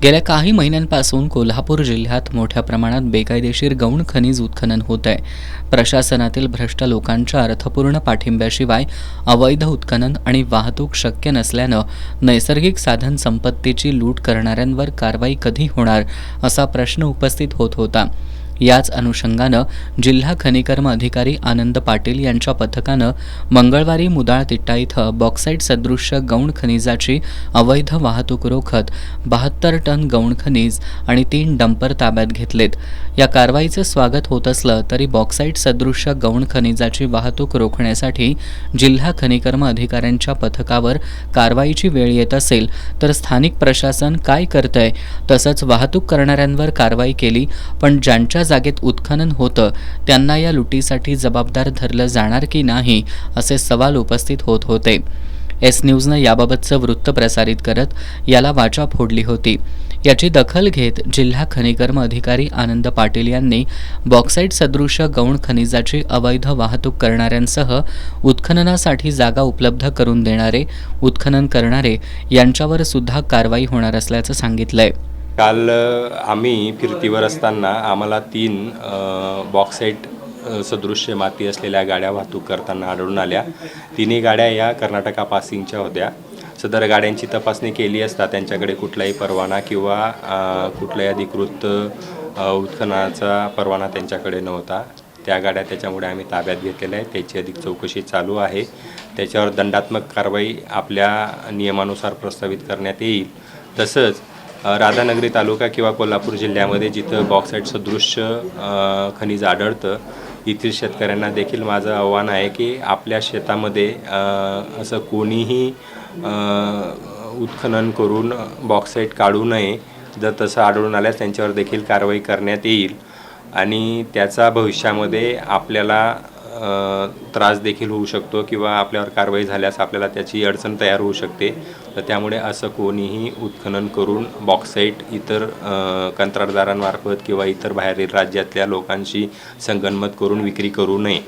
गेल्या काही महिन्यांपासून कोल्हापूर जिल्ह्यात मोठ्या प्रमाणात बेकायदेशीर गौण खनिज उत्खनन होत आहे। प्रशासनातील भ्रष्ट लोकांच्या अर्थपूर्ण पाठिंब्याशिवाय अवैध उत्खनन आणि वाहतूक शक्य नसल्यानं नैसर्गिक साधन संपत्तीची लूट करणाऱ्यांवर कारवाई कधी होणार असा प्रश्न उपस्थित होत होता। याच अनुषंगानं जिल्हा खनिकर्म अधिकारी आनंद पाटील यांच्या पथकानं मंगळवारी मुदाळ तिट्टा इथं बॉक्साईट सदृश्य गौण खनिजाची अवैध वाहतूक रोखत 72 टन गौण खनिज आणि 3 डंपर ताब्यात घेतलेत। या कारवाईचं स्वागत होत असलं तरी बॉक्साईट सदृश्य गौण खनिजाची वाहतूक रोखण्यासाठी जिल्हा खनिकर्म अधिकाऱ्यांच्या पथकावर कारवाईची वेळ येत असेल तर स्थानिक प्रशासन काय करतंय, तसंच वाहतूक करणाऱ्यांवर कारवाई केली पण ज्यांच्या जागेत उत्खनन होतं त्यांना या लुटीसाठी जबाबदार धरलं जाणार की नाही असे सवाल उपस्थित होत होते। एस न्यूजनं याबाबतचं वृत्त प्रसारित करत याला वाचा फोडली होती। याची दखल घेत जिल्हा खनिकर्म अधिकारी आनंद पाटील यांनी बॉक्साईट सदृश्य गौण खनिजाची अवैध वाहतूक करणाऱ्यांसह उत्खननासाठी जागा उपलब्ध करून देणारे, उत्खनन करणारे यांच्यावर सुद्धा कारवाई होणार असल्याचं सांगितलंय। काल आम्ही फिरतीवर असताना आम्हाला 3 बॉक्साईट सदृश्य माती असलेल्या गाड्या वाहतूक करताना आढळून आल्या। तिन्ही गाड्या या कर्नाटका पासिंगच्या होत्या। सदर गाड्यांची तपासणी केली असता त्यांच्याकडे कुठलाही परवाना किंवा कुठलाही अधिकृत उत्खननाचा परवाना त्यांच्याकडे नव्हता। त्या गाड्या त्याच्यामुळे आम्ही ताब्यात घेतलेल्या आहेत। त्याची अधिक चौकशी चालू आहे। त्याच्यावर दंडात्मक कारवाई आपल्या नियमानुसार प्रस्तावित करण्यात येईल। तसंच राधानगरी तालुका किंवा कोल्हापूर जिल्ह्यामध्ये जिथं बॉक्साईट सदृश्य खनिज आढळतं येथील शेतकऱ्यांना देखील माझं आव्हान आहे की आपल्या शेतामध्ये असं कोणीही उत्खनन करून बॉक्साईट काढू नये। जर तसं आढळून आल्यास त्यांच्यावर देखील कारवाई करण्यात येईल आणि त्याचा भविष्यामध्ये आपल्याला त्रास देखील होऊ शकतो किंवा आपल्यावर कारवाई झाल्यास आपल्याला त्याची अडचण तयार होऊ शकते। तर त्यामुळे असं कोणीही उत्खनन करून बॉक्साईट इतर कंत्राटदारांमार्फत किंवा इतर बाहेरील राज्यातल्या लोकांशी संगनमत करून विक्री करू नये।